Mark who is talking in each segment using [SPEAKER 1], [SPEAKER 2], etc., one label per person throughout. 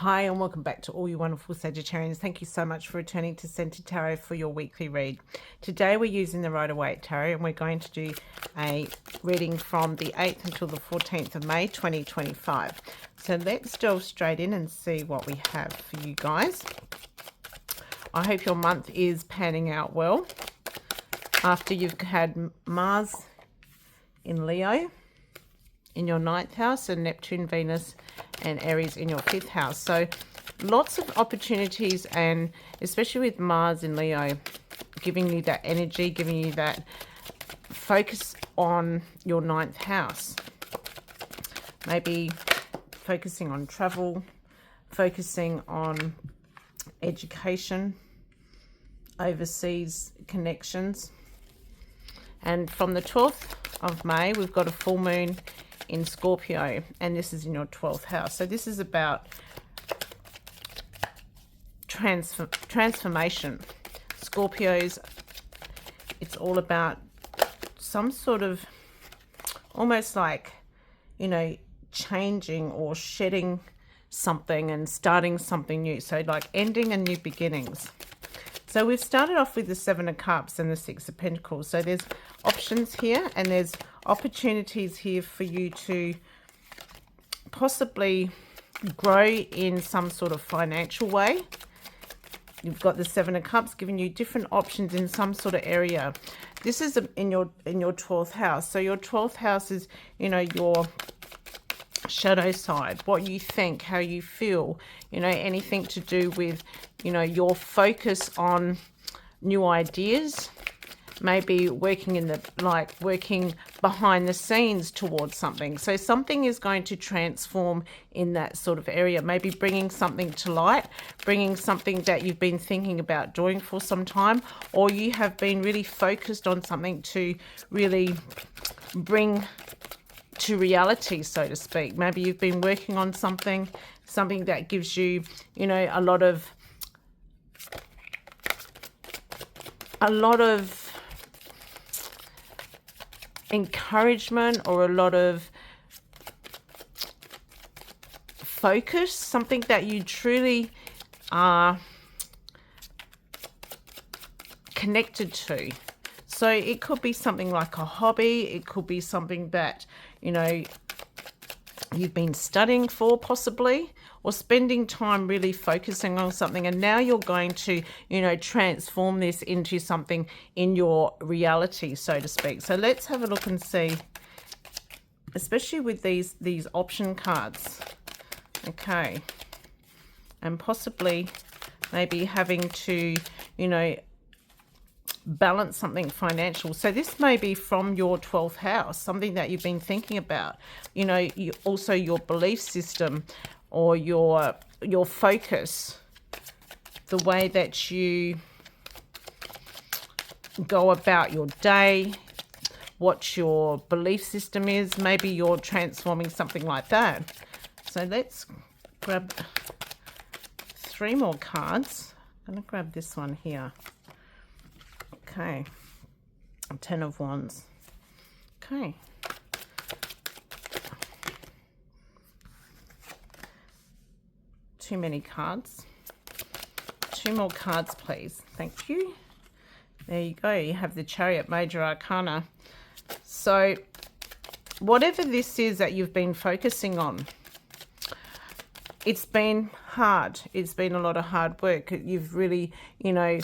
[SPEAKER 1] Hi and welcome back to all you wonderful Sagittarians. Thank you so much for returning to Senti Tarot for your weekly read. Today we're using the Rider-Waite Tarot and we're going to do a reading from the 8th until the 14th of May 2025. So let's delve straight in and see what we have for you guys. I hope your month is panning out well after you've had Mars in Leo in your 9th house and Neptune, Venus and Aries in your 5th house. So lots of opportunities, and especially with Mars in Leo, giving you that energy, giving you that focus on your 9th house. Maybe focusing on travel, focusing on education, overseas connections. And from the 12th of May, we've got a full moon in Scorpio, and this is in your 12th house. So this is about transformation. Scorpios, it's all about some sort of almost like, you know, changing or shedding something and starting something new. So like ending and new beginnings. So we've started off with the 7 of Cups and the 6 of Pentacles. So there's options here and there's opportunities here for you to possibly grow in some sort of financial way. You've got the 7 of Cups giving you different options in some sort of area. This is in your 12th house. So your 12th house is, you know, your shadow side, what you think, how you feel, you know, anything to do with, you know, your focus on new ideas, maybe working in the, like working behind the scenes towards something. So something is going to transform in that sort of area, maybe bringing something to light, bringing something that you've been thinking about doing for some time, or you have been really focused on something to really bring to reality, so to speak. Maybe you've been working on something that gives you, you know, a lot of encouragement or a lot of focus, something that you truly are connected to. So it could be something like a hobby, it could be something that, you know, you've been studying for possibly, or spending time really focusing on something, and now you're going to, you know, transform this into something in your reality, so to speak. So let's have a look and see, especially with these option cards. Okay. And possibly maybe having to, you know, balance something financial. So this may be from your 12th house, something that you've been thinking about, you know, also your belief system or your focus, the way that you go about your day, what your belief system is. Maybe you're transforming something like that. So let's grab 3 more cards. I'm going to grab this one here. Okay, 10 of Wands. Okay. Too many cards. 2 more cards, please. Thank you. There you go. You have the Chariot, Major Arcana. So whatever this is that you've been focusing on, it's been hard. It's been a lot of hard work. You've really, you know,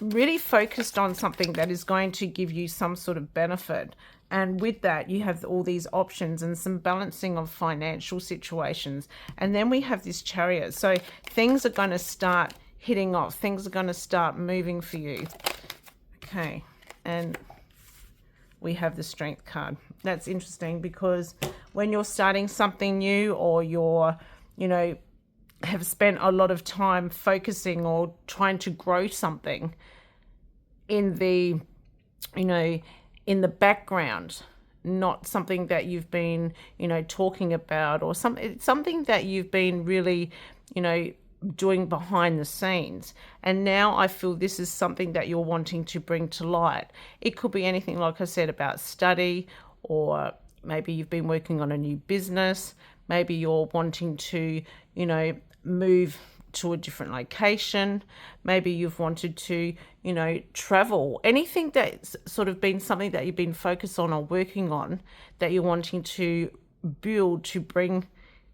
[SPEAKER 1] really focused on something that is going to give you some sort of benefit. And with that, you have all these options and some balancing of financial situations. And then we have this Chariot. So things are going to start hitting off. Things are going to start moving for you. Okay. And we have the Strength card. That's interesting because when you're starting something new, or you're, you know, have spent a lot of time focusing or trying to grow something in the, you know, in the background, not something that you've been, you know, talking about, or something that you've been really, you know, doing behind the scenes. And now I feel this is something that you're wanting to bring to light. It could be anything, like I said, about study, or maybe you've been working on a new business. Maybe you're wanting to, you know, move to a different location. Maybe you've wanted to, you know, travel. Anything that's sort of been something that you've been focused on or working on that you're wanting to build to bring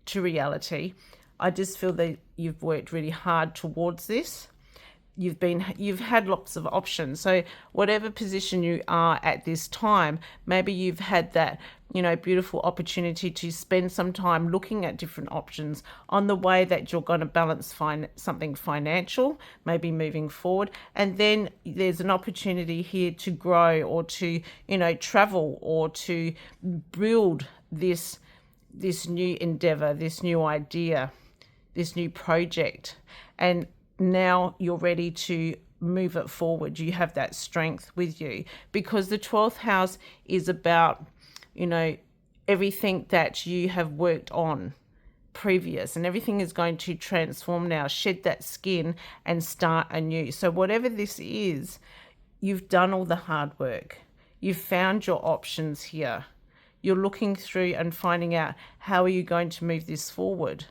[SPEAKER 1] to reality. I just feel that you've worked really hard towards this. You've had lots of options. So whatever position you are at this time, maybe you've had that, you know, beautiful opportunity to spend some time looking at different options on the way that you're going to balance something financial, maybe moving forward. And then there's an opportunity here to grow or to, you know, travel or to build this new endeavor, this new idea, this new project. And now you're ready to move it forward. You have that strength with you, because the 12th house is about, you know, everything that you have worked on previous, and everything is going to transform now, shed that skin and start anew. So whatever this is, you've done all the hard work. You've found your options here. You're looking through and finding out, how are you going to move this forward?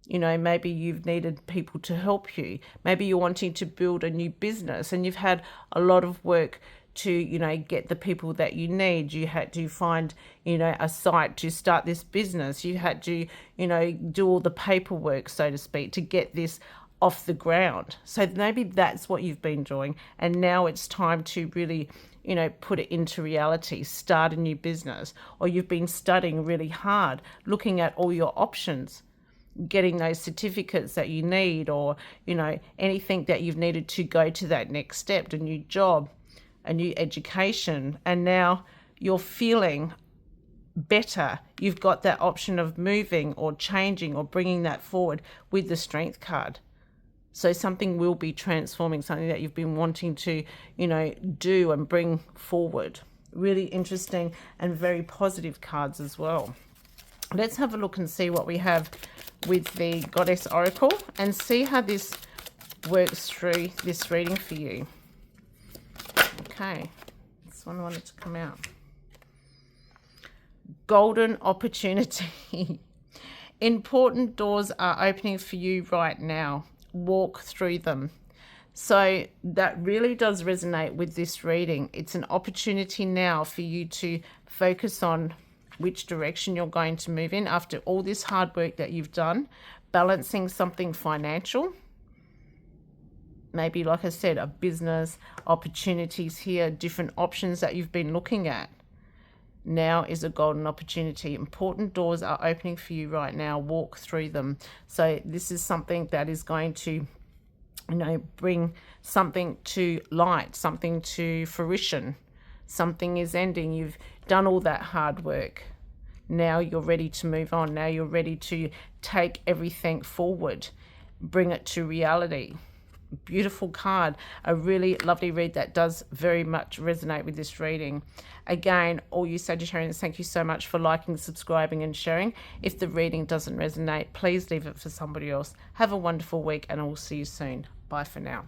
[SPEAKER 1] You know, maybe you've needed people to help you. Maybe you're wanting to build a new business and you've had a lot of work to, you know, get the people that you need. You had to find, you know, a site to start this business. You had to, you know, do all the paperwork, so to speak, to get this off the ground. So maybe that's what you've been doing. And now it's time to really, you know, put it into reality, start a new business. Or you've been studying really hard, looking at all your options, getting those certificates that you need, or, you know, anything that you've needed to go to that next step, a new job, a new education. And now you're feeling better. You've got that option of moving or changing or bringing that forward with the Strength card. So something will be transforming, something that you've been wanting to, you know, do and bring forward. Really interesting and very positive cards as well. Let's have a look and see what we have with the Goddess Oracle and see how this works through this reading for you. Okay, this one wanted to come out. Golden opportunity. Important doors are opening for you right now. Walk through them. So that really does resonate with this reading. It's an opportunity now for you to focus on which direction you're going to move in after all this hard work that you've done, balancing something financial. Maybe, like I said, a business, opportunities here, different options that you've been looking at. Now is a golden opportunity. Important doors are opening for you right now. Walk through them. So this is something that is going to, you know, bring something to light, something to fruition. Something is ending. You've done all that hard work. Now you're ready to move on. Now you're ready to take everything forward, bring it to reality. Beautiful card. A really lovely read that does very much resonate with this reading. Again, all you Sagittarians, thank you so much for liking, subscribing and sharing. If the reading doesn't resonate, please leave it for somebody else. Have a wonderful week and I will see you soon. Bye for now.